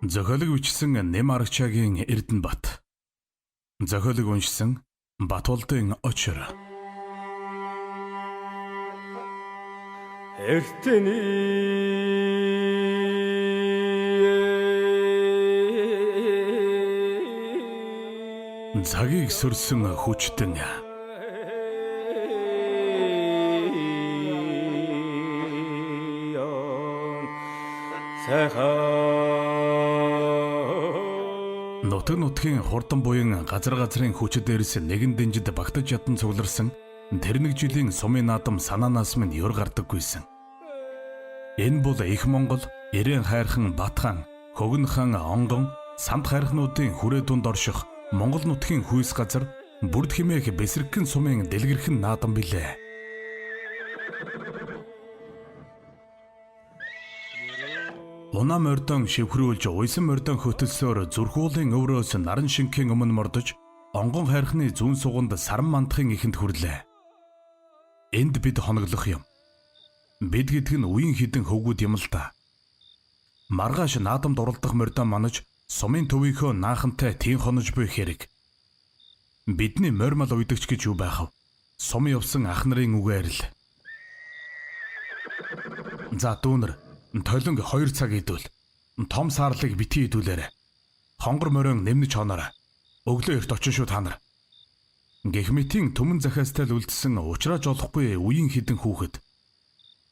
Зохиолыг бичсэн Нэм Аргачаагийн Эрдэнэбат. Зохиолыг уншсан Батболдын Очор. Цагийг сөрсөн хүчтэн нутаг нутгийн хурдан буян газар газрын хүч дээрс нэгэн дэнжид багтаж ятан цугларсан тэр нэг жилийн сумын наадам санаанаас минь ёр гардаггүйсэн. Энэ бол их Монгол, Ирээн хайрхан Батхан, Хөгн хаан Онгон, Самт хайрхнуудын хүрээ дунд орших Монгол нутгийн хүйс газар бүрд химээх бэсрэгхэн сумын дэлгэрхэн наадам билээ. Унаа мордон шивхрүүлж уйсан мордон хөтөлсөөр зүрхүүлэн өврөөс наран шинхийн өмнө мордож онгон хайрхны зүүн суганд саран мандахын ихэнд хүрлээ. Энд бид хоноглох юм. Бид гэдэг нь үеийн хідэн хөвгүүд юм л да. Маргааш наадамд уралдах мордон манаж сумын төвийнхөө наахантай тийм хонож буй хэрэг. Бидний морьмал уйдагч гэж юу байх вэ? Сум явсан ах нарын үгээр л. За дүүнер толонг 2 цаг идвэл том саарлыг битгий идүүлээрэ. Хонгор морин нэмнэж хоноорой. Өглөө эрт очин шүү та нар. Гэх мэтийн түмэн захиастай л үлдсэн уучрааж олохгүй үеийн хідэн хүүхэд.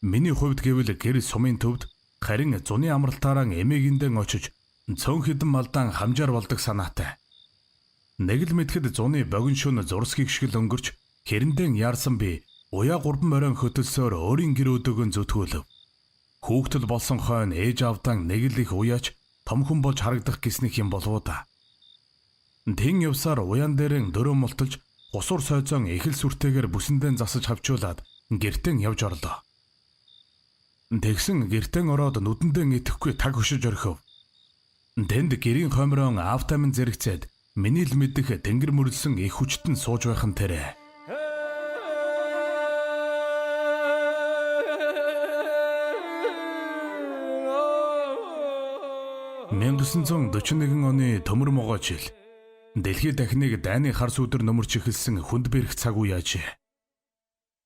Миний хувьд гэвэл гэр сумын төвд харин зуны амралтаараа эмээгэндэн очиж цөөн хідэн малдаан хамжаар болдог санаатай. Нэг л мэдхэд зуны богино шөнө зурсхийг шиг л өнгөрч хэрэндэн яарсан би уяа 3 морин хөтөлсөөр өөрийн гэр өдөөгөө зүтгүүлв. Хүүхдэл болсон хойно ээж авдан нэг л их уяач том хүн болж харагдах гиснэх юм болов уу да. Тэн явсаар уяан дээрэн дөрөө мулталж гусуур сойзон эхэл сүртэйгээр бүсэндээ засаж хавчуулаад гэртэн явж орлоо. Тэгсэн гэртэн ороод нүдэндээ итгэхгүй таг хөшөж орхив. Тэнд гэрийн хомрон автамын зэрэгцээд миний л мэдэх тэнгэр мөрлсөн их хүчтэн сууж байхан тэрэ. 1941 оны төмөр могоо жил дэлхийд дахныг дайны харс өдөр нөмөрч эхэлсэн хүнд бэрх цаг үе ажээ.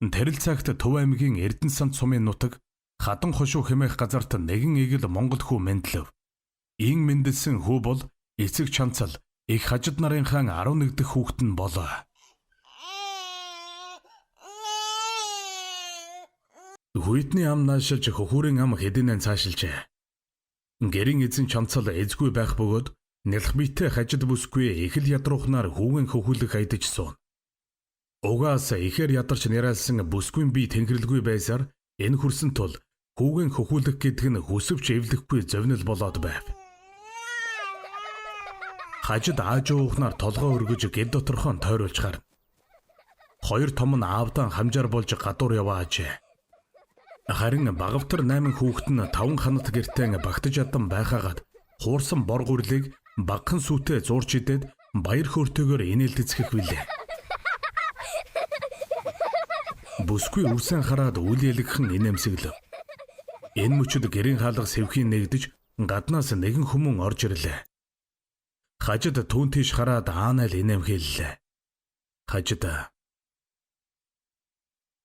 Тэрэл цагт Төв аймгийн Эрдэнэ санд сумын нутаг Хадан хошуу хэмээх газарт нэгэн эгэл Монгол хүү мэндэлв. Ийн мэндэлсэн хүү бол эцэг чанцал их хажид нарын хаан 11 дахь хүүхэд нь болоо. Хүйтний ам наашилж хөхүүрийн ам хэдийнэн цаашилжээ. Гэрийн эзэн чанцал эзгүй байх бөгөөд нялх биетэй хажид бүсгүй эхэл ядруухнаар хүүгэн хөхүүлэх айдаж суун. Угаас ихээр ядарч нэрэлсэн бүсгүйн бие тэнхрэлгүй байсаар энэ хүрсэн тул хүүгэн хөхүүлэх гэдэг нь хүсвч эвлэхгүй зовнил болоод байв. Хажид аажуухнаар толгоо өргөж гэр доторхон тойруулж гарна. 2 том нь аавдан хамжаар болж гадуур яваажээ. Харин багавтар 8 хүүхэд нь 5 ханат гэртээ багтаж ядан байхаагаад хуурсан бор гүрлийг багхан сүтээ зуурч идээд баяр хөөртэйгээр инээлдэцгэх билээ. Бүсгүй үрсэн хараад үл ялгхан инээмсэглэв. Энэ мөчөд гэрийн хаалга сэвхийн нэгдэж гаднаас нэгэн хүмүүн орж ирлээ. Хажид түүн тийш хараад аанал инээмхийллээ. Хажид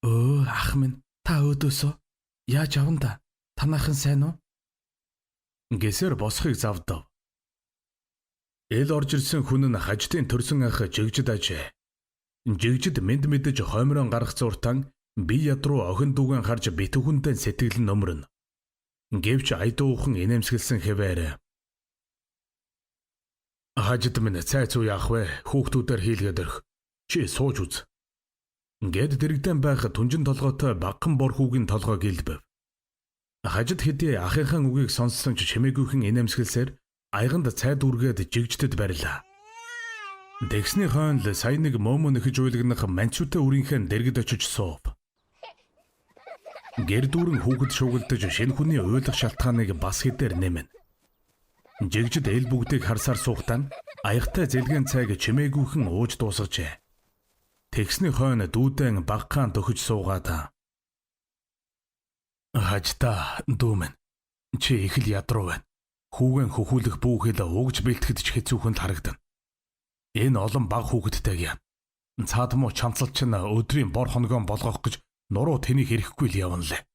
ах минь та өөдөөсөө яаж аван да? Танайхан сайн уу? Гэсэр босхийг завдав. Эл орж ирсэн хүн нь хаждын төрсөн ах жигжид ажээ. Жигжид мэд мэдэж хоймрон гарах зуртан би ядруу охин дүүгэн харж битүүхэндээ сэтгэл нь өмөрнө. Гэвч айдуухан инээмсэглсэн хэвээр. Хажид минь цайц уу яах вэ? Хүүхдүүдээр хийлгээд өрх. Чи сууж үз. Гэд дэрэгдэн байх түнжин толгойтой багхан бор хүүгийн толгой гэлбэв. Хажид хэдий ахынхаа үгийг сонссон ч чимээгүйхэн инээмсгэлсээр аяганд цай дүүргээд жигждэд барилаа. Дэгсний хойно сая нэг мөмө нөхөж уйлгнах манчуутай үрийнхээ дэргэд очиж суув. Гэр дүүрэн хүүхэд шуугилдаж шинэ хүний уйлах шалтгааныг бас хэдээр нэмэн. Жигжид эл бүгдийг харсаар суухтан аягтай зэлгэн цайг чимээгүйхэн ууж дуусгажээ. Тэгсний хойно дүүдэн багхаан төхөж суугаад хажта дүүмэн чи их л ядруу байна. Хүүгэн хөхүүлэх бүхэл угж бэлтгэж ч хэцүүхэнд харагдана. Энэ олон баг хүүхэдтэйг цаад муу чамцалч нь өдрийн бор хоногоон болгох гэж нуруу тэнийг ирэхгүй л явна лээ.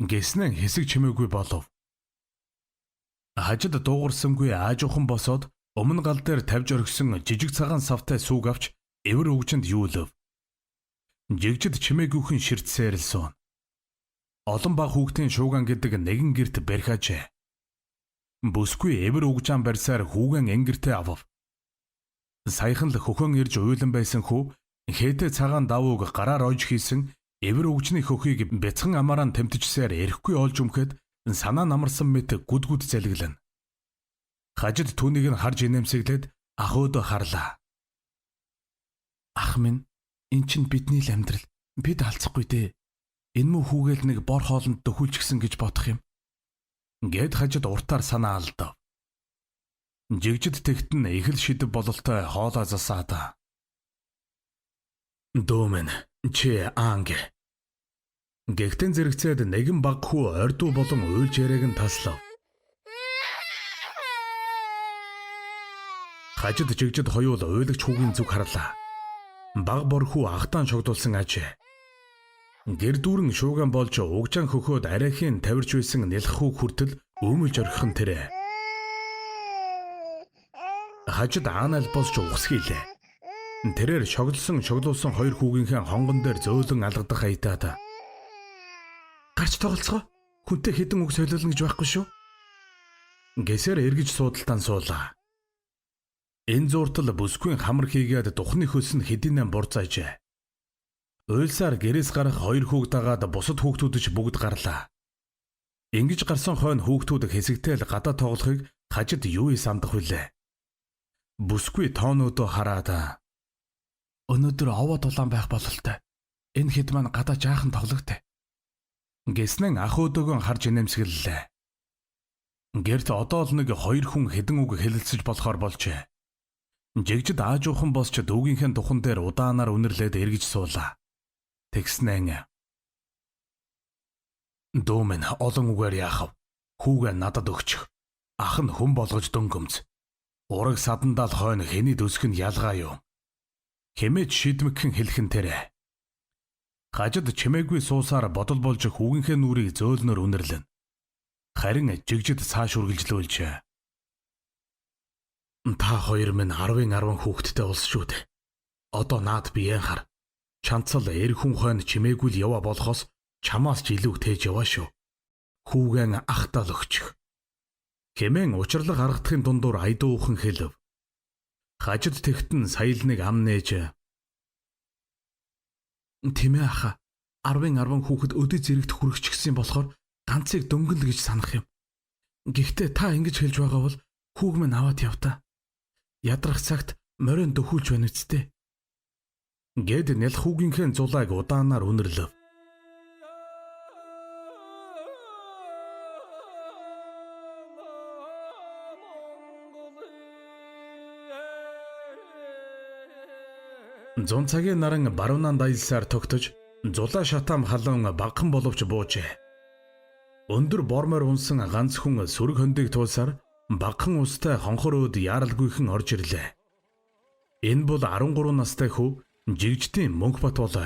Гэснэн хэсэг чимээгүй болов. Хажид дуугарсангүй аажуухан босоод өмнө гал дээр тавьж орхисон жижиг цагаан савтай сүг авч эвэр өгчөнд юулав. Жигжид чимээгүйхэн ширтсээр л суун. Олон баг хүүхдийн шууган гэдэг нэгэн герт барьхаажээ. Бүсгүй эвэр өгжаан барьсаар хүүгэн энгэртээ авав. Саяхан л хөхөн ирж уйлан байсан хүү хээтэй цагаан давууг гараар ойж хийсэн эвэр өгчний хөхийг бяцхан амаараа тэмтжсээр эрэхгүй олж өмхэд санаа намарсан мэт гүд залгилна. Хажид түүнийг нь харж инээмсэглээд ах өөдөө харлаа. Ах минь, эн чинь бидний л амьдрал. Бид алцахгүй дээ. Энэ муу хүүгээл нэг бор хоолнд дөхүүлчихсэн гэж бодох юм. Гэд хажид уртаар санаа алдав. Жигжид тэгтэн их л шидэв бололтой хоолоо засаад. Дөөмэн чи аанг. Гэгтэн зэрэгцээд нэгэн баг хүү ордуу болон уйлж яриаг нь таслав. Хажид жигжид хоёул уйлагч хүүгийн зүг харлаа. Баг бор хүү ахтаан шогдуулсан ажээ. Гэр дүүрэн шууган болж угжаан хөхөөд арайхийн тавирч байсан нэлх хүүг хүртэл өмөлж орхихон тэрэ. Хажид аанал босч угсгийлээ. Тэрээр шоглуулсан хоёр хүүгийнхээ хонгон дээр зөөлөн алгадах аятаад. Гарч тоглоцгоо. Хүнтэй хэдэн үг солиулна гэж байхгүй шүү. Гэсээр эргэж суудалтан суулаа. Энэ зууртал бүсгүй хамар хийгээд духны хөлс нь хэдийнэ бурцаажээ. Уйлсаар гэрээс гарах хоёр хүүг дагаад бусад хүүхдүүд ч бүгд гарлаа. Ингэж гарсан хойно хүүхдүүд хэсэгтэл гадаа тоглохыг хажид юу сандах вүлээ. Бүсгүй тоонуудоо хараад өнөөдөр овоо дулаан байх бололтой. Энэ хэд маань гадаа жаахан тоглогтой. Гэснэн ах өөдөөгөө харж инээмсэглэлээ. Гэрт одоо л нэг хоёр хүн хэдэн үг хэлэлцэж болохоор болжээ. Жигжид аажуухан босч дүүгийнхээ духан дээр удаанаар үнэрлээд эргэж суулаа. Тэгснэн дөөмэн олон үгээр яахав. Хүүгээ надад өгчих. Ах нь хүн болгож дөнгөмц. Ураг садандаа л хойно хэний дөсг нь ялгаа юу. Хэмээж шидмэгхэн хэлхэн тэрэ. Хажид чимээгүй суусаар бодол болж хүүгийнхээ нүрийг зөөлнөр үнэрлэн. Харин жигжид цааш үргэлжлүүлжээ. Та хоёр минь 10-10 хүүхэдтэй улс шүү дээ. Одоо наад биеэн хар. Чанцал эр хүн хойно чимээгүй л яваа болохоос чамаас ч илүү тээж яваа шүү. Хүүгэн ахтаа л өгчих. Хэмээн учрлаг гаргахын дундуур айдуухан хэлв. Хажид тэгтэн саял нэг ам нээж. Тэмээ аха. 10-10 хүүхэд өдөө зэрэгт хүрэгчгсэн болохоор ганцыг дөнгөл гэж санах юм. Гэхдээ та ингэж хэлж байгаа бол хүүг минь аваад явтаа. Ядрах цагт морин дөхүүлж байна үсттэй. Гэд нэлх хүүгийнхээ зулайг удаанаар үнэрлэв. Зун цагийн наран баруунаа дайлсаар тогтож зулаа шатаам халуун багхан боловч буужээ. Өндөр бормоор унсан ганц хүн сүрэг хөндийг туулсаар багхан устай хонхор өөд яаралгүйхэн орж ирлээ. Энэ бол 13 настай хүү Жигждийн Мөнхбат болоо.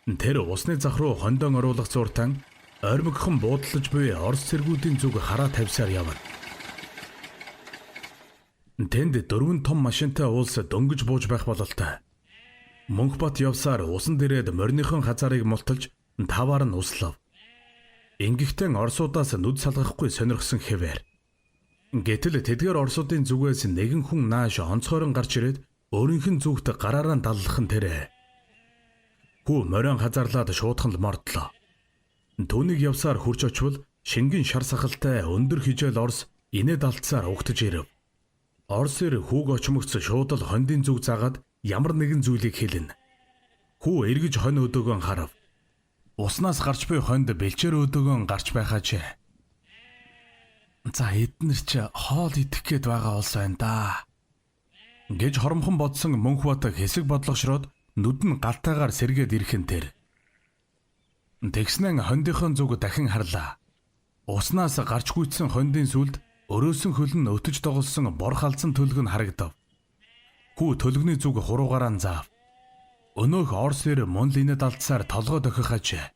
Тэр усны зах руу хондон оруулах зуртан ойрмогхон буудлаж буй Орос цэргүүдийн зүг хараа тавьсаар явна. Тэнд 4 том машинтай уулс дөнгөж бууж байх бололтой. Мөнхбат явсаар усан дээрээд мориныхон хазаарыг мулталж таваар нь услав. Ингэхдээ орсуудаас нүд салгахгүй сонирхсон хэвээр. Гэтэл тэдгээр орсуудын зүгээс нэгэн хүн нааш онцгойрон гарч ирээд өөрийнх нь зүгт гараараа даллах нь тэрэ. Хүү морин хазаарлаад шуудхан л мордлоо. Түүнийг явсаар хурж очвол шингэн шар сахалтай өндөр хижээл орс инээд алдсаар угтаж ирэв. Орсэр хүүг очмогц шууд л хондын зүг заагаад ямар нэгэн зүйлийг хэлнэ. Хүү эргэж хонь өдөөгөө харав. Уснаас гарч буй хонд бэлчээр өдөөгөө гарч байхаач. За эднэр ч хоол идэх гээд байгаа улс байна да. Гэж хоромхон бодсон Мөнхбат хэсэг бодлогошроод нүд нь галтайгаар сэргээд ирэхэн тэр. Тэгснэн хондийнхын зүг дахин харлаа. Уснаас гарч гүйцсэн хондын сүлд өрөөсөн хөлн өтөж доголсон бор халдсан төлөг нь харагдав. Хүү төлөвний зүг хуруугаараа заав. Өнөөх Орос эр Монлинэд алдсаар толгой дохих ажээ.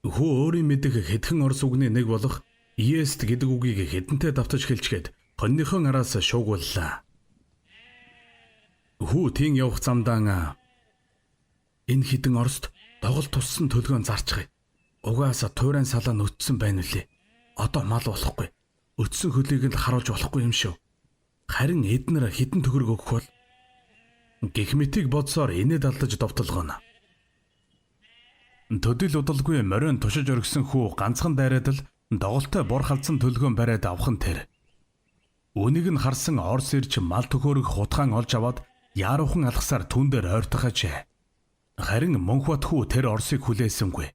Хүү өөрийн мэдих хэдхэн Орос үгний нэг болох Иест гэдэг үгийг хэдэнтэй давтаж хэлчихэд хоньныхон араас шуугууллаа. Хүү тийм явах замдаа энэ хідэн Орост доголд туссан төлгөөн зарчгая. Угаасаа туурайн салаа нүтсэн байна үлээ. Одоо мал болохгүй. Өтсөн хөлийг л харуулж болохгүй юм шүү. Харин эднэр хідэн төгрөг өгөх бол гихмитийг бодсоор инээд алдаж довтолгоно. Төдөл удалгүй морин тушиж оргисон хүү ганцхан дайраад л доголтой бор халдсан төлгөөн бариад авах нь тэр. Үнийг нь харсан Орос ирч мал төхөөрөг хутгаан олж аваад яаруухан алхасаар түн дээр ойртох ажээ. Харин Мөнхбат хүү тэр Оросыг хүлээсэнгүй.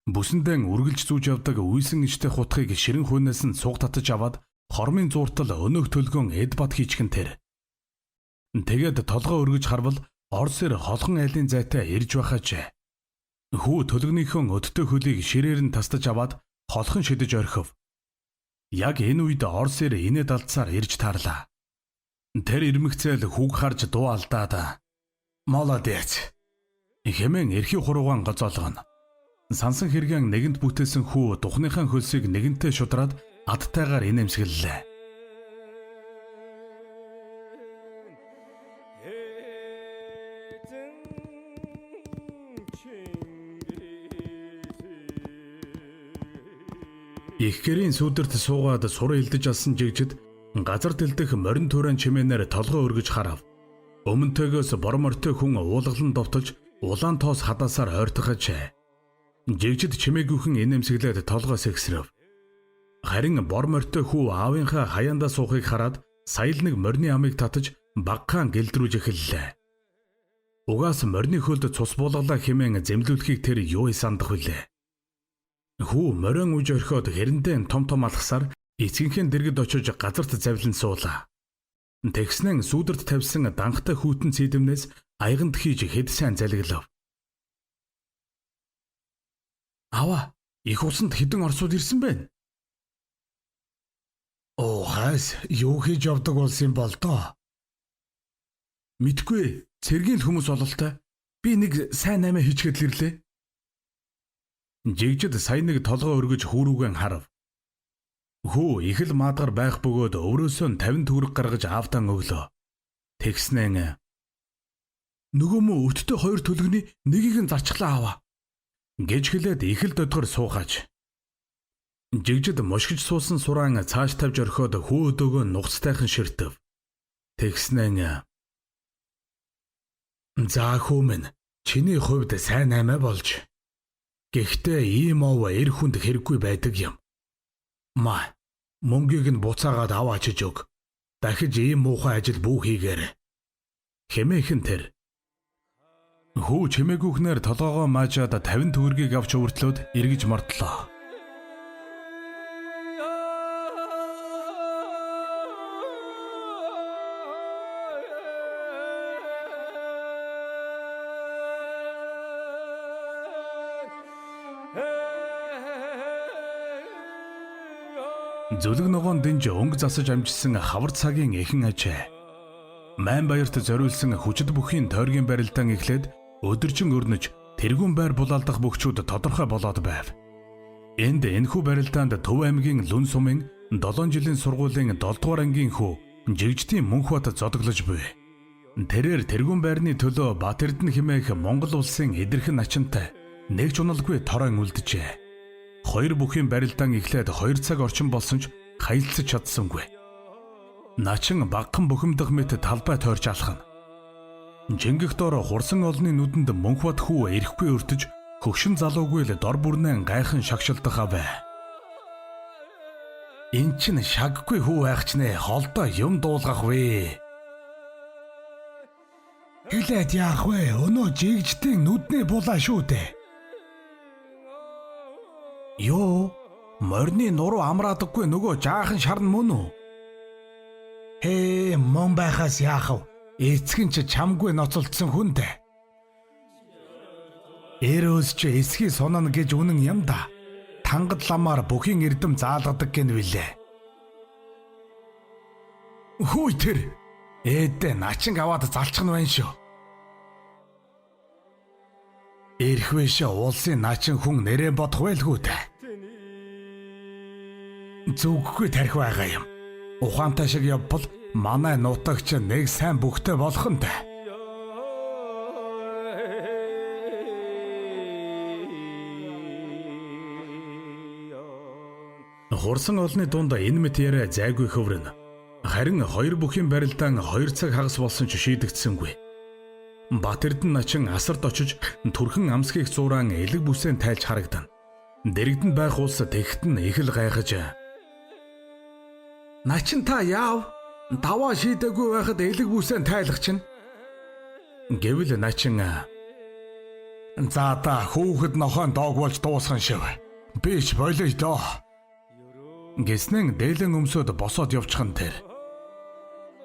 Бүсэндээ үргэлж зүүж явдаг үйсэн ичтэй хутгийг ширэн хүнээс нь цуг татаж аваад хормын зууртал өнөөх төлгөөн Эдбат хийчихэн тэр. Тэгээд толгой өргөж харвал Орос эр холхон айлын зайтай ирж байхажээ. Хүү төлгөнийхөө өдтэй хөлийг ширээр нь тастаж аваад холхон шидэж орхив. Яг энэ үед Орос эр инээд алдсаар ирж таарлаа. Тэр ирмэгцээл хүүг харж дуу алдаад молодец хэмээн эрхий хуруугаан гоцоолгоно. Сансан хэрэгэн нэгэнд бүтээсэн хүү духныхаа хөлсийг нэгэнтээ шудраад адтайгаар инээмсэглэлээ. Их гэрийн сүдэрт суугаад сур илдэж алсан жигжид газар дэлдэх морин туурайн чимээнээр толгой өргөж харав. Өмнөтэйгөөс бор мортой хүн уулгалан довтолж улаан тоос хадаасаар ойртох ажээ. Жигжид чимээгүйхэн инээмсэглээд толгой сэгсрэв. Харин бор мортой хүү аавынхаа хаяандаа суухыг хараад саял нэг морины амыг татаж багахан гэлдрүүж эхэллээ. Угаас морины хөлд цус буулгалаа хэмээн зэмлүүлэхийг тэр юу сандах вүлээ. Хүү морин үж орхиод хэрэндээ том алхасаар эцгийнхээ дэргэд очиж газарт завлан суулаа. Тэгснэн сүдэрт тавьсан данхтай хүйтэн цэдэмнээс аяганд хийж хэд сайн залгилав. Аваа, их усанд хэдэн орсууд ирсэн байна. Хаас юу хийж явдаг болсон бол доо. Мэдгүй, цэргийн хүмүүс ололтой. Би нэг сайн наймаа хийчихэд л ирлээ. Жигжид сая нэг толгой өргөж хүүрүүгэн харав. Хүү их л маадгар байх бөгөөд өврөөсөө 50 төгрөг гаргаж аавтан өглөө. Тэгснэн нөгөө мө өттэй хоёр төлгөний нэгийг нь зарчглаа аваа гэж хэлээд их л додгор суухаж. Жигжид мушгиж суусан сураан цааш тавьж орхиод хүү өдөөгөө нугцтайхан ширтэв. Тэгснэн за хүү минь чиний хувьд сайн наймаа болж. Гэхдээ ийм ов эр хүнд хэрэггүй байдаг юм. Мөнгийг нь буцаагаад аваачиж өг. Дахиж ийм муухай ажил бүү хийгээрэй. Хэмээхэн тэр. Хүү чимээгүйхнээр толгоогоо маажаад 50 төгрөгийг авч өртлөөд эргэж мордлоо. Зүлэг ногоон дэнж өнгө засаж амжсан хавар цагийн эхэн ажээ. Майн баярт зориулсан хүчит бүхийн тойргийн барилдаан эхлээд өдөржин өрнөж тэргүүн байр булаалдах бөхчүүд тодорхой болоод байв. Энд энэхүү барилдаанд Төв аймгийн Лүн сумын 7 жилийн сургуулийн 7 дугаар ангийн хүү Жигждийн Мөнхбат зодоглож буй. Тэрээр тэргүүн байрны төлөө Бат Эрдэнэ хэмээх Монгол улсын эдэрхэн начинтай нэг ч уналгүй торон үлджээ. Хоёр бүхийн барилдаан эхлээд 2 цаг орчим болсон ч хаялцаж чадсангүй. Начин багхан бухимдах мэт талбай тойрч алхана. Жингэх дор хурсан олны нүдэнд Мөнхбат хүү ирэхгүй өртөж хөгшин залуугүй л дор бүрнээ гайхан шагшилдах авэ. Эн чин шаггүй хүү айхчнээ холдоо юм дуулгах вэ. Хэлээд яах вэ? Өнөө Жигждийн нүдний булаа шүү дээ. Йоо, морины нуруу амраадаггүй нөгөө жаахан шарн мөн үү? Мөн байхаас яах вэ? Эцэг нь ч чамгүй ноцолдсон хүн дээ. Эрөөс ч эсхий сонно гэж үнэн юм да. тангад ламаар бүхийн эрдэм заалгадаг гэн билээ. Хүй тэр ээдээ начин аваад залчих нь байна шүү. Ирэх вэшээ улсын начин хүн нэрээ бодох байлгүй дээ. Зүггүй тарих байгаа юм. Ухаантай шиг явбал манай нутагч нэг сайн бүхтэй болох нь дээ. Хурсан олны дунд энэ мэт яриа зайгүй хөврөнө. Харин хоёр бүхийн барилдаан 2 цаг хагас болсон ч шийдэгдсэнгүй. Бат Эрдэнэ начин асарт очиж түрхэн амсгийг зураан элэг бүсээн тайлж харагдана. Дэрэгдэнд байх улс тэгт нь их л гайхаж. Начин та яав? Даваа шийдэггүй байхад элэг бүсээн тайлах чинь. Гэвэл начин за та хүүхэд нохойн доог болж дуусхан шив. Би ч болоё доо. Гэснэн дээлэн өмсөд босоод явчихан тэр.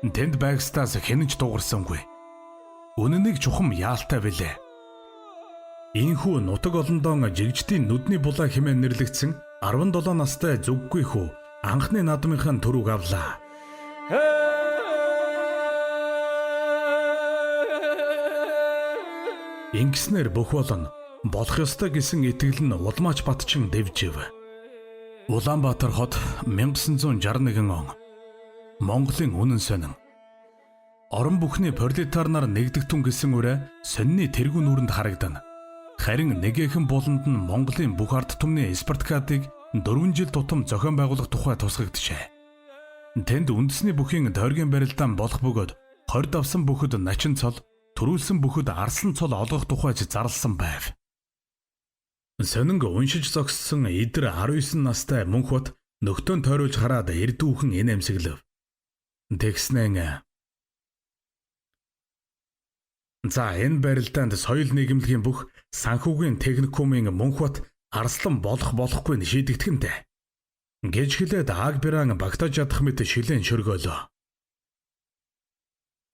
Тэнд байгстаас хэнэнч дуугарсангүй. Үнэнийг чухам яалтай билээ. Ийхүү нутаг олондоо жигждийн нүдний булаа хэмээн нэрлэгдсэн 17 настай зүггүй хүү анхны наадмынхаа төрөг авлаа. Ингэснээр бүх болон болох ёстой гэсэн итгэл нь Улмаач Батчин дэвжив. Улаанбаатар хот 1961 он. Монголын үнэн сонин. Орон бүхний пролетар нар нэгдэгтэн гэсэн үрэ сонины тэргүү нүрэнд харагдана. Харин нэгэхэн буланд нь Монголын бүх ард түмний Спартакиадыг 4 жил тутам зохион байгуулах тухай тусгагджээ. Тэнд үндэсний бүхийн тойргийн барилдаан болох бөгөөд 20 давсан бүхэд начин цол, төрүүлсэн бүхэд арслан цол олгох тухайч зарласан байв. Сонинг уншиж зогссон эдэр 19 настай мөнхбат нөхтөн тойруулж хараад эрдүүхэн энэ амсэглэв. Тэгснэн за энэ барилдаанд соёл нийгэмлэгийн бүх санхүүгийн техникумын мөнхбат арслан болохгүй нь шийдэгдэхэнтэй. Гэж хэлээд Агбиран багтаж чадах мэт шилэн шөргөөлөө.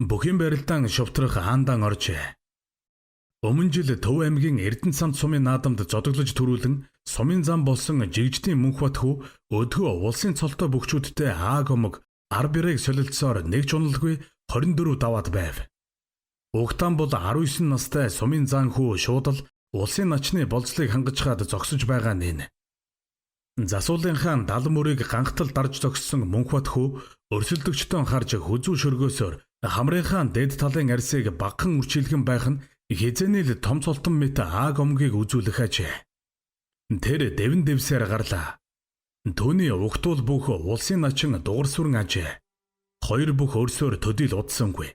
Бүхийн барилдаан шувтрах хаандаан оржээ. Өмнө жил Төв аймгийн Эрдэнэ цамд сумын наадамд зодоглож төрүүлэн сумын зам болсон жигждийн мөнхбат хүү өдгөө улсын цолтой бөхчүүдтэй Ааг омог Арбирыг солилцсоор нэг ч уналгүй 24 даваад байв. Угтаан бол 19 настай сумын зан хүү шуудал улсын начны болцлыг хангаж хаад зогсож байгаа нэн. Засуулынхаа далан мөрийг ганхтал дарж зогссон мөнхбат хүү өрсөлдөгчтөн харж хүзүү шөргөөсөөр хамрынхаа дэд талын арсыг багхан үрчилгэн байх нь хизээний л том цолтон мэт Ааг омгийг үзүүлэх ажээ. Тэр дэвэн дэвсээр гарлаа. Түүний угтуул бүх улсын начин дугар сүрэн ажээ. Хоёр бүх өрсөөр төдийл удсангүй.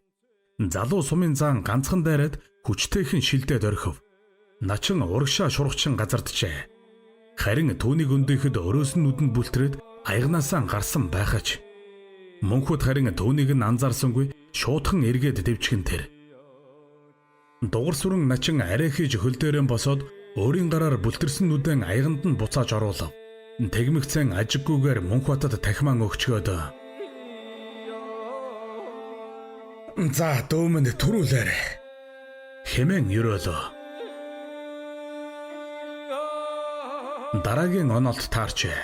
Залуу сумын зан ганцхан дайраад хүчтэйхэн шилдээд орхив. Начин урагшаа шургачин газарджээ. Харин түүнийг өндөөхэд өрөөс нь нүдэнд бүлтрээд аягнаасаа гарсан байхач. Мөнхбат харин түүнийг нь анзаарсангүй шуудхан эргээд дэвчгэн тэр. Дугар сүрэн начин арай хийж хөл дээрээ босоод өөрийн гараар бүлтэрсэн нүдэн аяганд нь буцааж оруулав. Тэгмэгцэн ажиггүйгээр мөнхбатад тахиман өгчгөөд. За дөөмөнд төрүүлээрэй. Хэмээн ерөөлөө. Дараагийн онолт таарчээ.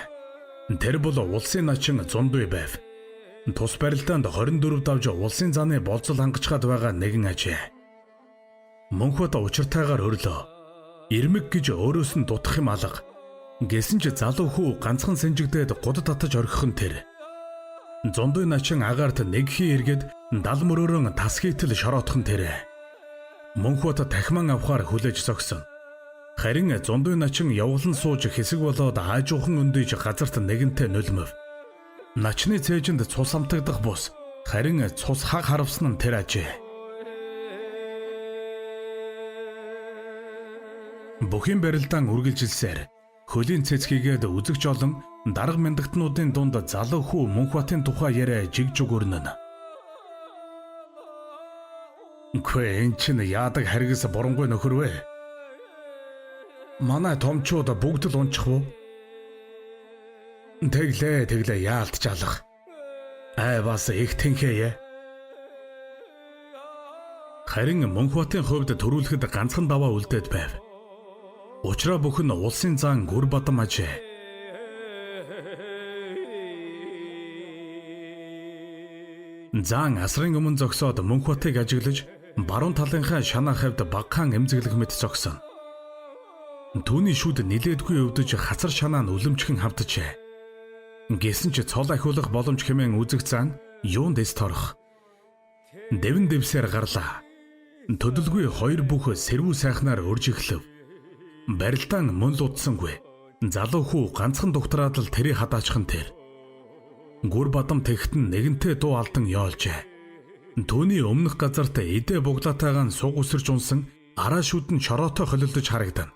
Тэр бол улсын начин Зундуй байв. Тус барилдаанд 24 давж улсын заны болцол хангачгаад байгаа нэгэн ажээ. Мөнхбат учиртайгаар өрлөө. Ирмэг гэж өөрөөс нь дутах юм алга. Гэсэн ч залуу хүү ганцхан сэнжигдээд гуд татаж орхих нь тэр. Зундуй начин агаарт нэг хий эргээд дал мөрөөрөн тас хийтэл шороотхон тэрэ. Мөнхбат тахиман авахаар хүлээж зогсон. Харин Зундуй начин явглан сууж хэсэг болоод аажуухан өндөж газарт нэгэнтээ нулимв. Начны цээжинд цус амтагдах бус. Харин цус хаг харавсан нь тэр ажээ. Бүхийн барилдаан үргэлжилсээр хөлийн цэцгийгээд үзэгч олон дарга мяндагтнуудын дунд залуу хүү мөнхбатын тухай яриа жигжиг өрнөнө. Үгүй энэ чинь яадаг харгас бурангүй нөхөр вэ? Манай томчууд бүгд л унчих уу? Тэглээ яалтч алах. Бас их тэнхээе. Харин мөнхбатын хувьд төрүүлэхэд ганцхан даваа үлдээд байв. Учраа бүхэн улсын зан гүр бадам ажээ. Заан асрын өмнө зогсоод Мөнхбатыг ажиглаж баруун талынхаа шанаа хавьд багахан эмзэглэх мэт зогсоно. Түүний шүд нилээдгүй өвдөж хацар шанаа нь үлэмчхэн хавтжээ. Гэсэн ч цол ахиулах боломж хэмээн үзэх Заан юунд дэс торох. Дэвэн дэвсээр гарлаа. Төдөлгүй хоёр бүх сэрвүү сайхнаар урж эхлэв. Барилдаан мөн л удсангүй. Залуу хүү ганцхан дугтраад л тэрийг хадаачихан тэр. Гүр бадам тэгтэн нэгэнтээ дуу алдан яолжээ. Түүний өмнөх газарт эдээ буглаатайгаа суг үсэрч унсан араа шүд нь чороотой холилдож харагдана.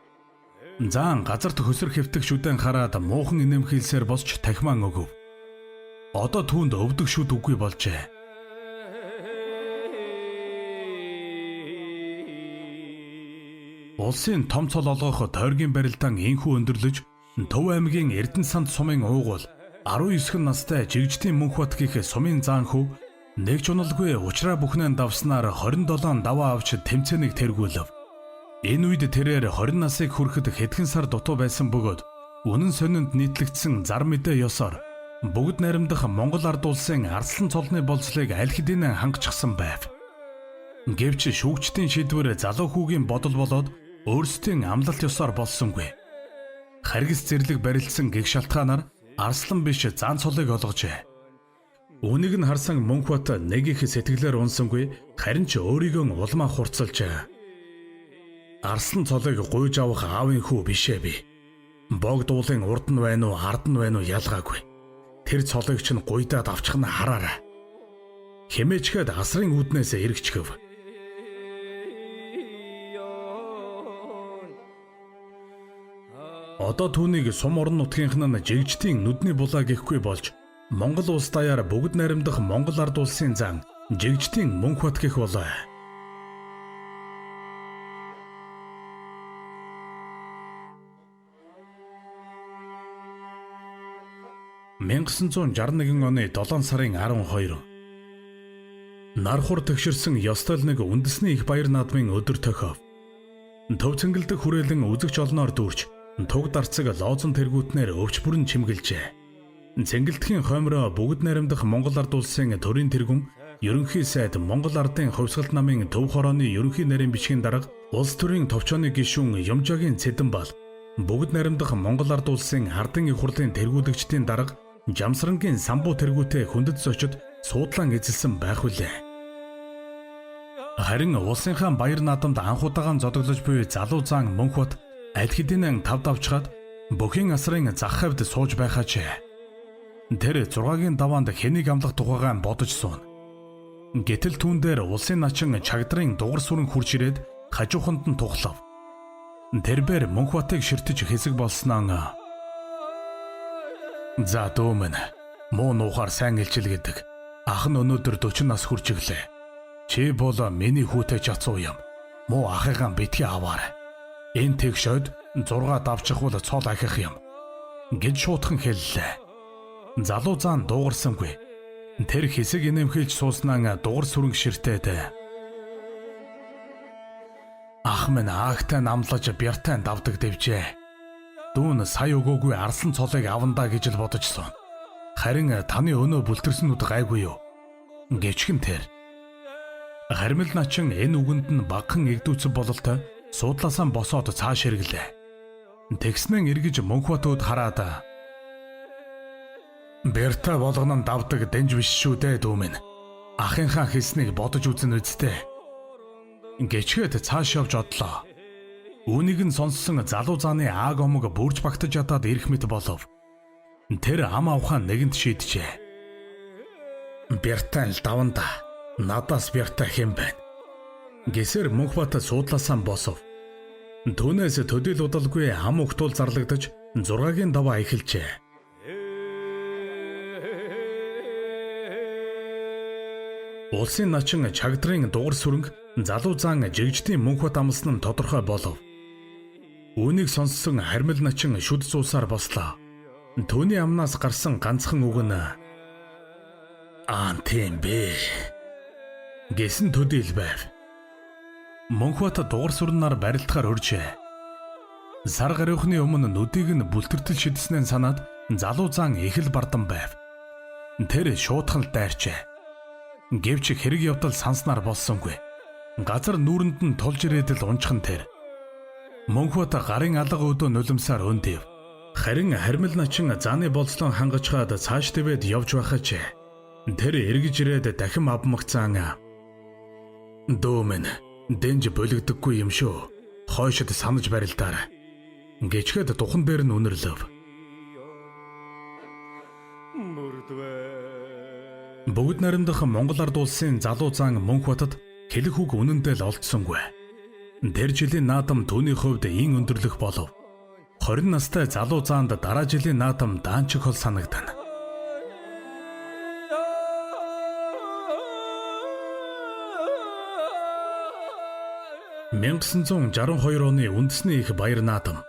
Заан газарт хөсөр хэвтэх шүдэн хараад муухан инэмхийлсээр босч тахимаан өгөв. Одоо түүнд өвдөг шүд үгүй болжээ. Улсын том цол олгох тойргийн барилдаан инхүү өндөрлөж Төв аймгийн Эрдэнэ санд сумын уугуул 19 настай Жигжтийн Мөнхбат гэх сумын Заан хүү нэг ч уналгүй учраа бүхнээ давснаар 27 даваа авч тэмцээнийг тэргүүлв. Энэ үед тэрээр 20 насыг хүрэхэд хэдхэн сар дутуу байсан бөгөөд үнэн сонинд нийтлэгдсэн зар мэдээ ёсоор бүгд найрамдах Монгол ард улсын арслан цолны болцлыг аль хэдийн хангачсан байв. Гэвч шүүгчдийн шийдвэр залуу хүүгийн бодол болоод өөрсдийн амлалт ёсоор болсонгүй. Харгас зэрлэг барилдсан гих шалтгаанаар арслан биш Заан цолыг олгожээ. Үүнийг нь харсан Мөнхбат нэг их сэтгэлээр унсангүй, харин ч өөрийгөө улмаа хурцлжээ. Арслан цолыг гуйж авах аавын хүү бишээ би. Богд уулын урд нь байна уу, ард нь байна уу ялгаагүй. Тэр цолыг чинь гуйдаад авчих нь хараарай. Хэмээчгээд асрын үүднээс эргэчгэв. Одоо түүнийг сум орон нутгийнх нь Жигжтийн нүдний булаа гэхгүй болж Монгол улс даяар бүгд найрамдах Монгол ард улсын Заан Жигжтийн Мөнхбат гэх болоо. 1961 оны 7 сарын 12 Нархур төгшөрсөн ёстол нэг үндэсний их баяр наадмын өдөр тохиов. Төв цэнгэлдэх хүрээлэн үзэгч олноор дүүрч туг дарцаг лоозон тэргүүтнээр өвч бүрэн чимгэлжээ. Цэнгэлдэхийн хоймроо бүгд найрамдах Монгол ард улсын төрийн тэргүүн ерөнхий сайд Монгол ардын хувьсгалт намын төв хорооны ерөнхий нарийн бичгийн дарга улс төрийн товчооны гишүүн Юмжаагийн Цэдэн бал бүгд найрамдах Монгол ард улсын ардын их хурлын тэргүүлэгчдийн дарга Жамсрангийн самбуу тэргүүтээ хүндэт зочид суудлан эзэлсэн байх үлээ. Харин улсынхаа баяр наадамд анх удаан зодоглож буй залуу Заан Мөнхбат аль хэдийнэ тав давчгаад бүхийн асрын зах хавьд сууж байхаач. Тэр 6-гийн даваанд хэнийг амлах тухайгаа бодож суун. Гэтэл түүн дээр улсын начин чагдрын дугар сүрэн хурж ирээд хажууханд нь тухлав. Тэрбээр Мөнхбатыг ширтэж хэсэг болсноо. За дөөмөн муу нуухаар сайн илчилгээдэг. Ах нь өнөөдөр 40 нас хүрч ирлээ. Чи бол миний хүүтэй жацуу юм. Муу ахыгаа битгий аваар. Энэ тэгшөд 6 давчихвал цол ахих юм. Гэж шуутхан хэллээ. Залуу Заан дуугарсангүй. Тэр хэсэг инэмхэлж сууснаа дугар сүрэн ширтээд. Ах миньаагтай намлаж бяртай давдаг дэвжээ. Дүүн сая өгөөгүй арслан цолыг авандаа гэж л бодожсон. Харин таны өнөө бүлтэрснүүд гайгүй юу? Гэвчгэн тэр. Хармил начин энэ үгэнд нь багхан эгдүүцэн бололтой суудлаасаа босоод цааш эргэлээ. Тэгснэн эргэж Мөнхбатууд хараад Бэрта болгоно нь давдаг дэнж биш шүү дээ дүүмэн. Ахынхаа хэлснийг бодож үзэн үсттэй. Гэчгээд цааш явж одлоо. Үүнийг нь сонссон залуу Зааны ааг омог бүрж багтаж ядаад ирэх мэт болов. Тэр ам авахаа нэгэнт шийджээ. Бэртэн л даванда. Надаас бэртэ хэм байна. Гэсэр Мөнхбат суудлаасаа босов. Түүнээс төдийл удалгүй ам өгтүүл зарлагдаж 6-гийн даваа эхэлжээ. Улсын начин чагдрын дугар сүрэнг залуу Заан Жигжтийн Мөнхбат амлсан нь тодорхой болов. Үүнийг сонссон хармил начин шүд суусаар бослоо. Түүний амнаас гарсан ганцхан үг нь тийм бэ гэсэн төдийл байв. Мөнхбат дугар сүрнээр барилдахаар урьжээ. Сар гарихны өмнө нүдийг нь бүлтэртэл шидэснээ санаад залуу Заан их л бардан байв. Тэр шуудхан дайрчээ. Гэвч хэрэг явдал санснаар болсонгүй. Газар нүүрэнд нь тулж ирээд л унчхан тэр. Мөнхбат гарын алга өдөө нулимсаар өндөв. Харин хармил начин зааны болцлон хангаж хаад цааш твэд явж байхаж тэр эргэж ирээд дахин авмагцаан. Дөө минь дэнж бөлөгдөггүй юм шүү. Хойшид санаж барилдаар. Гэчгээд духан дээр нь үнэрлэв. Бүгд наримдах Монгол ард улсын залуу зан Мөнхбатад хэлэх үг үнэндээ л олдсонгүй. Тэр жилийн наадам түүний хувьд ин өндөрлөх болов. 20 настай залуу заанд дараа жилийн наадам даанчиг хол санагдана. (1962 оны үндэсний их баяр наадам).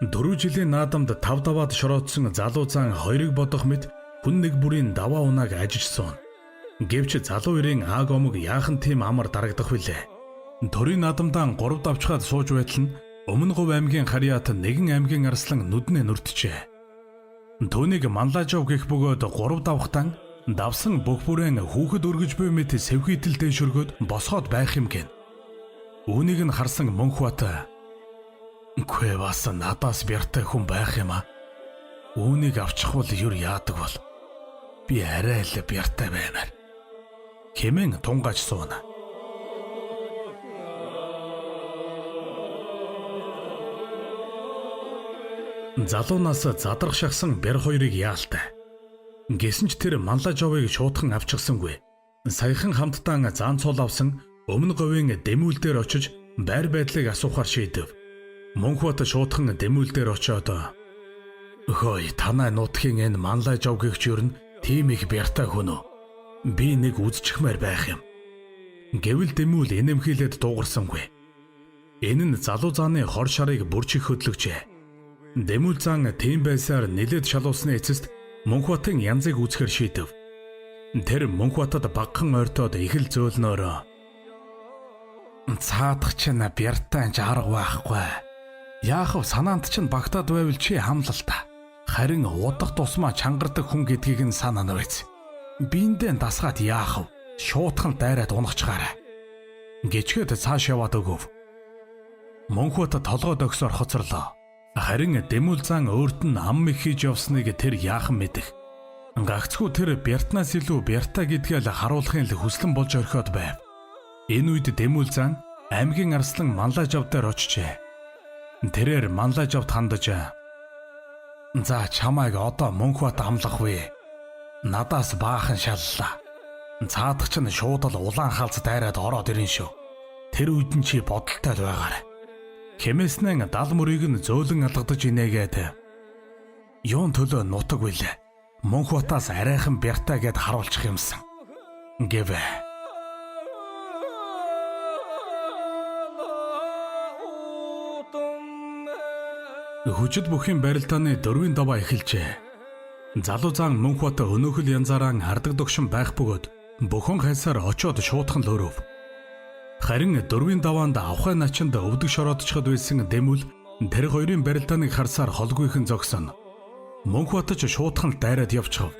4 жилийн наадамд тав даваад шороодсон залуу зан хоёрыг бодох мэт хүн нэг бүрийн даваа унааг ажижсон. Гэвч залуу ирийн ааг омог яахан тийм амар дарагдах вүлээ. Төрийн наадамдаа 3 давчгаад сууж байтал нь Өмнө Говь аймгийн Харьяат нэгэн аймгийн арслан нүднээ нүртжээ. Түүнийг Манлажав гэх бөгөөд 3 давхтан давсан бүх бүрэн хүүхэд өргөж буй мэт сэвхийтэл дэшөргөөд босгоод байх юм гэн. Үүнийг нь харсан Мөнхбат "Үгүй бас надаас бяртай хүн байх юм аа. Үүнийг авчих бол юр яадаг бол. Би арай л бяртай баймаар." хэмээн тунгааж сууна. Залуунаас задрах шахсан бэр хоёрыг яалтай. Гэсэн ч тэр Манлажавыг шуудхан авчихсангүй. Саяхан хамтдаа заан цол авсан Өмнө Говийн Дэмүүл дээр очиж байр байдлыг асуухаар шийдэв. Мөнхбат шуудхан Дэмүүл дээр очиод "Хөөе, танай нутгийн энэ Манлажав гэгч юу н тийм их бяртай хүн үү? Би нэг үзчихмээр байх юм." Гэвэл Дэмүүл инэмхийлээд дуугарсангүй. Энэ нь залуу зааны хор шарыг бүрчих хөдлөгчээ. Дэмүүл зан тийм байсаар нэлээд шалуусны эцэст Мөнхбатын янзыг үүсгэр шийдэв. Тэр Мөнхбатад багхан ойртоод их л зөөлнөөр "Цаадах чинь бяртай ч арга байхгүй. Яахав санаанд чинь багтаад байвал чи хамлалта. Харин удах тусмаа чангардаг хүн гэдгийг нь санана байц. Биендээ дасгаад яахав? Шуудхан дайраад унахчгаарай." Гэчгээд цааш яваад өгөв. Мөнхбат толгой догсоор хоцорлоо. Харин Дэмүүл зан өөрт нь ам их хийж явсныг тэр яахан мэдэх. Гагцхүү тэр бяртнаас илүү бяртай гэдгээ л харуулахын л хүслэн болж орхиод байв. Энэ үед Дэмүүл зан аймгийн арслан Манлажав дээр очижээ. Тэрээр Манлажавд хандаж "За чамайг одоо Мөнхбат амлах вэ? Надаас баахан шаллаа. Цаадах чинь шууд л улаан халз дайраад ороод ирэн шүү. Тэр үед нь чи бодолтой л байгаарай." Хэмээснэн дал мөрийг нь зөөлөн алгадаж инээгээд "Юун төлөө нутаг вүлээ? Мөнхбатаас арайхан бяртай гэд харуулчих юмсан" гэвэ. Хүчит бүхийн барилдааны 4-ийн даваа эхэлжээ. Залуу зан Мөнхбат өнөөхөл янзаараа хардаг догшин байх бөгөөд бүхэн хайсаар очиод шуудхан л өрөв. Харин 4-ийн даваанд авхай начинд өвдөг шороодчход байсан Дэмүүл тэр хоёрын барилдааныг харсаар холгүйхэн зогсон. Мөнхбат ч шуудхан дайраад явчихав.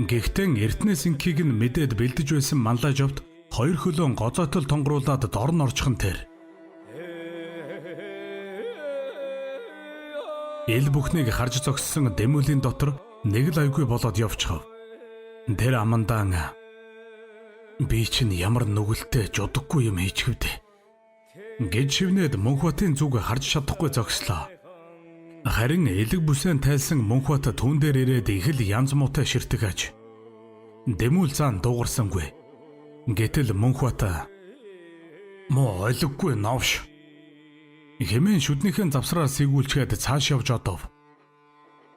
Гэхдээ эртнээс инкийг нь мэдээд бэлдэж байсан Манлажавд 2 хөлөө гозоотол тонгруулаад дор нь орчихон тэр. Ил бүхнийг харж зогссон Дэмүүлийн дотор нэг л айгүй болоод явчихав. Тэр амандаа "Би чинь ямар нүгэлтэй жудаггүй юм хийчихвдэ" гэж шивнээд Мөнхбатын зүг харж чадахгүй зогслоо. Харин элэг бүсээн тайлсан Мөнхбат түүн дээр ирээд их л янз муутай ширтгэж. Дэмүүл зан дуугарсангүй. Гэтэл Мөнхбат "Муу ойлгохгүй новш" хэмээн шүднийхэн завсраар сэгүүлчгээд цааш явж одов.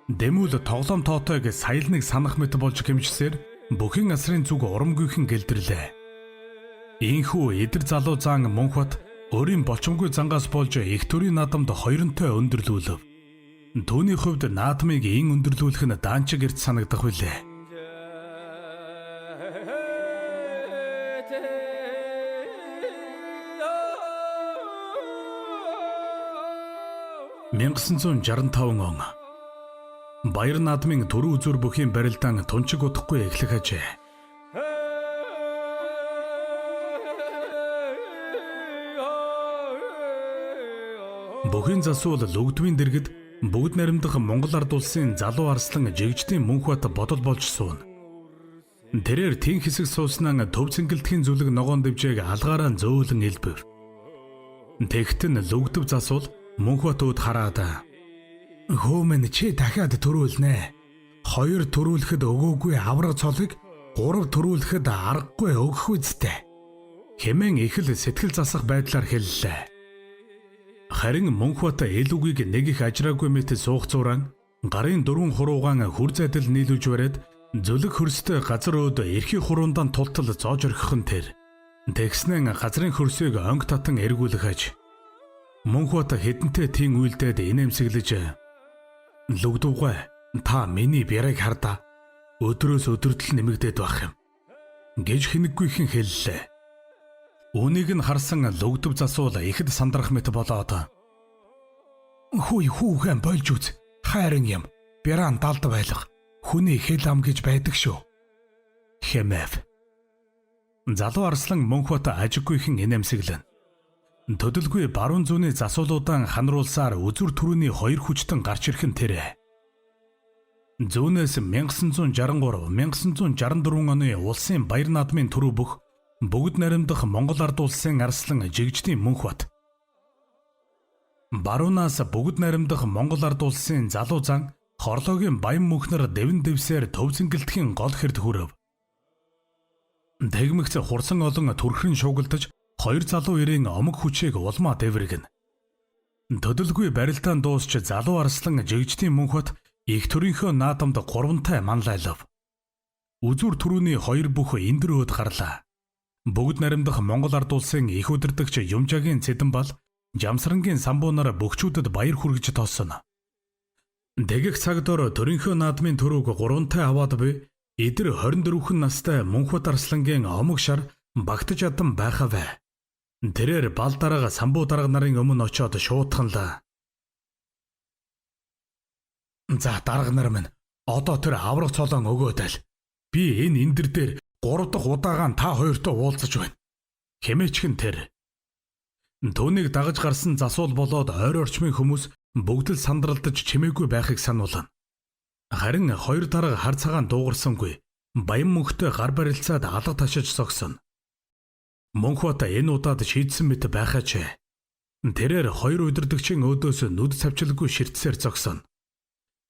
Дэмүүл тоглоом тоотойг саялныг санах мэт болж гэмжсээр бүхэн асрын зүг урамгүйхэн гэлдэрлээ. Ийхүү эдэр залуу зан Мөнхбат өөрийн болчомгүй зангаас болж их төрийн наадамд хоёронтой өндөрлүүлв. Түүний хувьд наадмыг ин өндөрлүүлэх нь даанчиг эрт санагдах билээ. 1965 он Баяр наадмын төрөө үзүр бүхийн барилдаан тунчиг удахгүй эхлэх ажээ. Мөнхийн засвал Лөгдмийн дэргэд бүгд наримдах Монгол ард улсын залуу арслан жигждийн Мөнхбат бодол болж сууна. Тэрээр тэн хэсэг сууснаа төв цэнгэлтгийн зүлэг ногоон дэвжээг алгаараа зөөлөн элбэв. Тэгтэн Лөгдөв засвал Мөнхбатууд хараад "Хөөмэн чи дахиад төрүүлнэ. 2 төрүүлэхэд өгөөгүй авраг цолыг 3 төрүүлэхэд аргагүй өгөх үсттэй" хэмээн их л сэтгэл засах байдлаар хэллээ. Харин Мөнхбат элүүгийг нэг их ажраагүй мэт суух зураан гарын 4 хуруугаан хүр зайдал нийлүүлж бариад зүлэг хөрстэй газар өөд эрхий хуруундаа тултал зоож орхихон тэр. Тэгснэн газрын хөрсийг онг татан эргүүлэх аж. Мөнхбат хэдэнтэй тийм үйлдээд инээмсэглэж "Лөгдөвгөө та миний бярыг хардаа. Өдрөөс өдөртөл нэмэгдээд байх юм" гэж хэнэггүйхэн хэллээ. Үүнийг нь харсан Лөгдөв засвал ихэд сандрах мэт болоод "Хүүхэн болж үз. Хайрын юм. Бяран далд байлах. Хүний хэл ам гэж байдаг шүү" хэмэв. Залуу арслан Мөнхбат ажиггүйхэн инээмсэглэн. Төдөлгүй баруун зүүнний засвалуудаа ханруулсаар үзүр түрүүний 2 хүчтэн гарч ирхэн тэрэ. Зүүнээс 1963-1964 оны улсын баяр наадмын түрүү бүх бүгд наримдах Монгол ард улсын арслан жигждийн Мөнхбат. Баруунаас бүгд наримдах Монгол ард улсын залуу зан хорлоогийн баян мөнхнөр дэвэн дэвсээр төв цэнгэлтгийн гол хэрд хүрэв. Тэгмэгц хурсан олон түрхэн шуугилдаж 2 залуу ирийн омог хүчийг улмаа дэврэгнэ. Төдөлгүй барилдаан дуусч залуу арслан жигждийн Мөнхбат их төрийнхөө наадамд 3-тай манлайлав. Үзүр түрүүний 2 бүх эндэр өөд гарлаа. Бүгд наримдах Монгол ард улсын их удирдагч Юмжаагийн Цэдэн бол Жамсрангийн самбуунаар бөхчүүдэд баяр хүргэж тоосон. Тэгэх цагдор төрийнхөө наадмын төрөг 3-тай аваад буй эдэр 24 настай Мөнхбат арслангийн омог шар багтаж адан байхав. Тэрээр бал дараага самбуу дарга нарын өмнө очиод шуудханлаа. "За дарга нар минь, одоо тэр аврах цолон өгөөд айл. Би энэ эндэр дээр 3 дахь удаагаан та хоёртой уулзаж байна" хэмээчхэн тэр. Түүнийг дагаж гарсан засвал болоод ойр орчмын хүмүүс бүгд л сандралдаж чимээгүй байхыг сануулна. Харин 2 дарга хар цагаан дуугарсангүй баян мөнхтэй гар барилцаад алга ташиж согсон. Мөнхбат энэ удаад шийдсэн мэт байхаач. Тэрээр 2 удирдагчийн өөдөөс нүд цавчилгүй ширтсээр зогсон.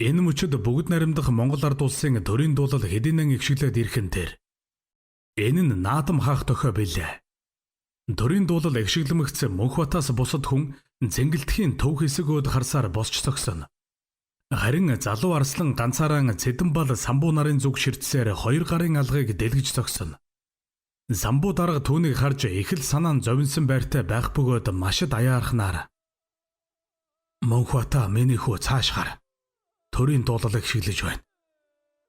Энэ мөчөд бүгд наримдах Монгол ард улсын төрийн дуулал хэдийнэн эгшиглээд ирхэн тэр. Энэ нь наадам хаах дохой билээ. Төрийн дуулал эгшиглэмэгц Мөнхбатаас бусад хүн цэнгэлтхийн төв хэсэг өөд харсаар босч согсон. Харин залуу арслан ганцаараа Цэдэн бол самбуу нарын зүг ширтсээр 2 гарын алгыг дэлгэж зогсон. Самбуу дарга түүнийг харж их л санаа нь зовинсан байртай байх бөгөөд машид аяархнаар "Мөнхбата миний хүү цааш гар. Төрийн дуулал эгшиглэж байна"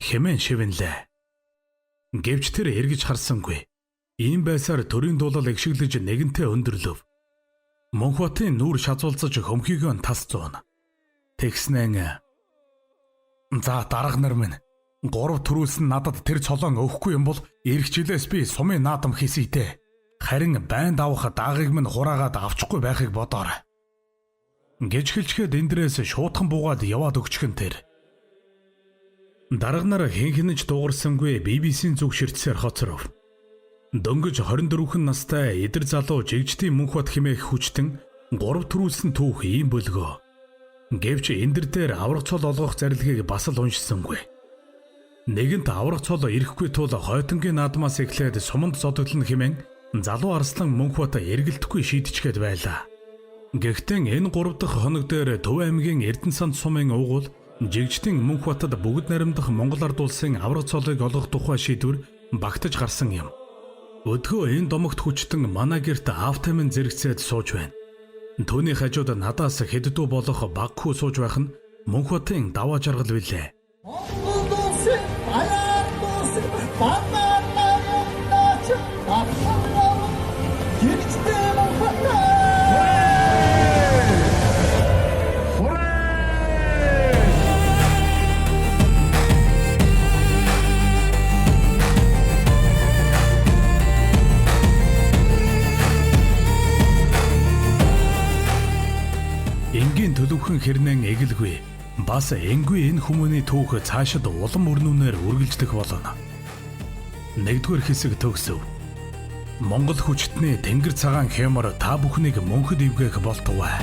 хэмээн шивнэлээ. Гэвч тэр эргэж харсангүй. Ийм байсаар төрийн дуулал эгшиглэж нэгэнтээ өндөрлөв. Мөнхбатын нүүр шазуулцаж хөмхийгөө тас зуuna. Тэгснэн "За дарга нар минь, 3 төрүүлсэн надад тэр цолон өгөхгүй юм бол эх жилээс би сумын наадам хийсэйдээ. Харин байнд авах даагыг минь хураагаад авчихгүй байхыг бодоорой" гэж хэлчихэд эндрээс шуудхан буугаад яваад өгчгөн тэр. Дарга нар хинхэнэж дуугарсангүй BBC-ийн зүг ширтсээр хоцров. Дөнгөж 24 настай эдэр залуу жигждийн Мөнхбат хэмээх хүчтэн 3 төрүүлсэн түүх ийм бөлгөө. Гэвч эндэр дээр аврах цол олгох зарилгийг бас л уншсангүй. Нэгэнт аврах цол ирэхгүй тул хойтонгийн наадмаас эхлээд суманд зодоглоно хэмээн залуу арслан Мөнхбат эргэлдэхгүй шийдчихэд байлаа. Гэхдээ энэ 3 дахь хоног дээр Төв аймгийн Эрдэнэсанд сумын уугуул жигждийн Мөнхбатад бүгд наримдах Монгол ард улсын аврах цолыг олгох тухай шийдвэр багтаж гарсан юм. Өдгөө энэ домогт хүчтэн манай гэрт автомын зэрэгцээд сууж байна. Түүний хажууд надаас хэддүү болох баг хүү сууж байх нь Мөнхбатын даваа жаргал билээ. төлөвхөн хэрнэн эгэлгүй бас энгүй энэ хүмүүний түүх цаашид улам өрнүүнээр үргэлжлэх болно. Нэгдүгээр хэсэг төгсөв. Монгол хүчтний тэнгэр цагаан хямар та бүхнийг мөнхөд ивгэх болтугай.